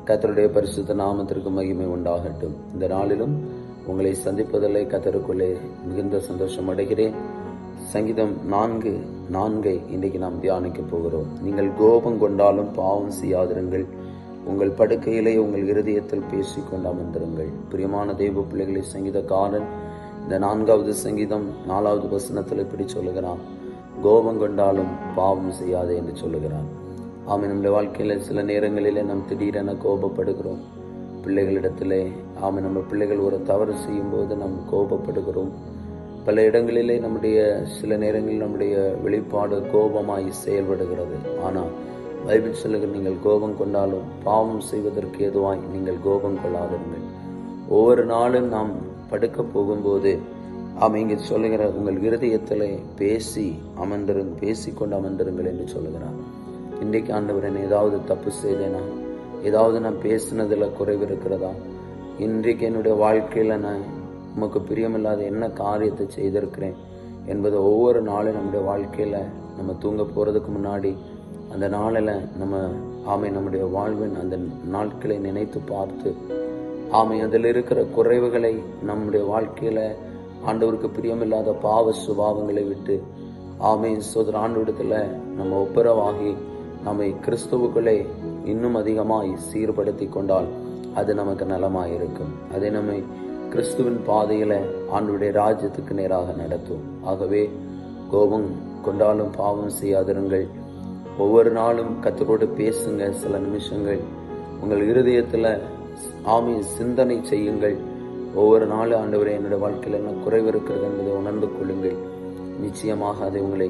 கர்த்தருடைய பரிசுத்த நாமத்திற்கு மகிமை உண்டாகட்டும். இந்த நாளிலும் உங்களை சந்திப்பதிலே கர்த்தருக்குள்ளே மிகுந்த சந்தோஷம் அடைகிறேன். சங்கீதம் 4:4 இன்றைக்கு நாம் தியானிக்க போகிறோம். நீங்கள் கோபம் கொண்டாலும் பாவம் செய்யாதிருங்கள், உங்கள் படுக்கையிலே உங்கள் இருதயத்தில் பேசிக்கொண்டு அமர்ந்திருங்கள். பிரியமான தெய்வ பிள்ளைகளை, சங்கீதக்காரன் இந்த 4வது சங்கீதம் 4வது வசனத்தில் இப்படி சொல்லுகிறான், கோபம் கொண்டாலும் பாவம் செய்யாதே என்று சொல்லுகிறான். ஆமை, நம்முடைய வாழ்க்கையில சில நேரங்களிலே நாம் திடீரென கோபப்படுகிறோம் பிள்ளைகளிடத்திலே. ஆமை, நம்ம பிள்ளைகள் ஒரு தவறு செய்யும் போது நாம் கோபப்படுகிறோம். பல இடங்களிலே சில நேரங்களில் நம்முடைய வெளிப்பாடு கோபமாய் செயல்படுகிறது. ஆனால் பைபிள் சொல்லுகிற, நீங்கள் கோபம் கொண்டாலும் பாவம் செய்வதற்கு ஏதுவாய் நீங்கள் கோபம் கொள்ளாதிருங்கள். ஒவ்வொரு நாளும் நாம் படுக்க போகும்போது இங்கே சொல்லுகிற, உங்கள் இருதயத்திலே பேசிக்கொண்டு அமர்ந்திருங்கள் என்று சொல்லுகிறார். இன்றைக்கு ஆண்டவர், என்ன ஏதாவது தப்பு செய்தேனா? ஏதாவது நான் பேசினதில் குறைவு இருக்கிறதா? இன்றைக்கு என்னுடைய வாழ்க்கையில் நான் உமக்கு பிரியமில்லாத என்ன காரியத்தை செய்திருக்கிறேன் என்பது ஒவ்வொரு நாளும் நம்முடைய வாழ்க்கையில் நம்ம தூங்க போகிறதுக்கு முன்னாடி அந்த நாளில் நம்முடைய வாழ்வின் அந்த நாட்களை நினைத்து பார்த்து அதில் இருக்கிற குறைவுகளை, நம்முடைய வாழ்க்கையில் ஆண்டவருக்கு பிரியமில்லாத பாவ சுபாவங்களை விட்டு ஆண்டவரிடத்தில் நம்ம ஒப்புரவாகி நம்மை கிறிஸ்துவுக்குள்ளே இன்னும் அதிகமாய் சீர்படுத்தி கொண்டால் அது நமக்கு நலமாயிருக்கும். அதை நம்மை கிறிஸ்துவின் பாதையில ஆண்டவருடைய ராஜ்யத்துக்கு நேராக நடத்தும். ஆகவே கோபம் கொண்டாலும் பாவம் செய்யாதிருங்கள். ஒவ்வொரு நாளும் கர்த்தரோடு பேசுங்க. சில நிமிஷங்கள் உங்கள் இருதயத்துல சிந்தனை செய்யுங்கள். ஒவ்வொரு நாளும், ஆண்டவரே, என்னுடைய வாழ்க்கையில் என்ன குறைவு இருக்கிறது என்பதை உணர்ந்து கொள்ளுங்கள். நிச்சயமாக அதை உங்களை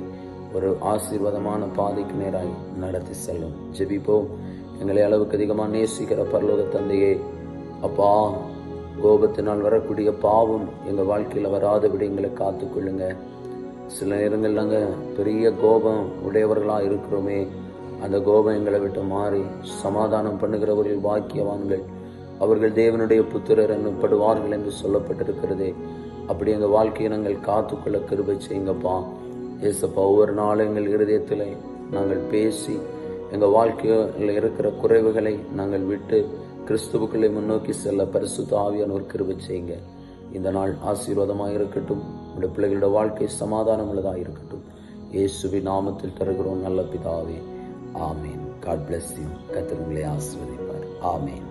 ஒரு ஆசீர்வாதமான பாதைக்கு நேராய் நடத்தி செல்லும். ஜெபிப்போம். எங்களை அளவுக்கு அதிகமாக நேசிக்கிற பரலோக தந்தையே, அப்பா, கோபத்தினால் வரக்கூடிய பாவம் எங்கள் வாழ்க்கையில் வராதபடி எங்களை காத்துக்கொள்ளுங்க. சில நேரங்கள் நாங்கள் பெரிய கோபம் உடையவர்களாக இருக்கிறோமே, அந்த கோபம் எங்களை விட்டு மாறி சமாதானம் பண்ணுகிறவர்கள் பாக்கியவான்கள், அவர்கள் தேவனுடைய புத்திரர் என்னப்படுவார்கள் என்று சொல்லப்பட்டிருக்கிறதே. அப்படி எங்கள் வாழ்க்கையை நாங்கள் காத்துக்கொள்ள கிருபை செய்யுங்கப்பா. ஏசப்பா, ஒவ்வொரு நாளும் எங்கள் இருதயத்தில் நாங்கள் பேசி எங்கள் வாழ்க்கையில் இருக்கிற குறைவுகளை நாங்கள் விட்டு கிறிஸ்துவுக்குள்ளே முன்னோக்கி செல்ல பரிசுத்த ஆவியானவர் கிருபை செய்யுங்க. இந்த நாள் ஆசீர்வாதமாக இருக்கட்டும். உடைய பிள்ளைகளோட வாழ்க்கை சமாதானம் உள்ளதாக இருக்கட்டும். இயேசுவின் நாமத்தில் தருகிறோம் நல்ல பிதாவே, ஆமேன். God bless you. கர்த்தர் உங்களை ஆசீர்வதிப்பார். ஆமேன்.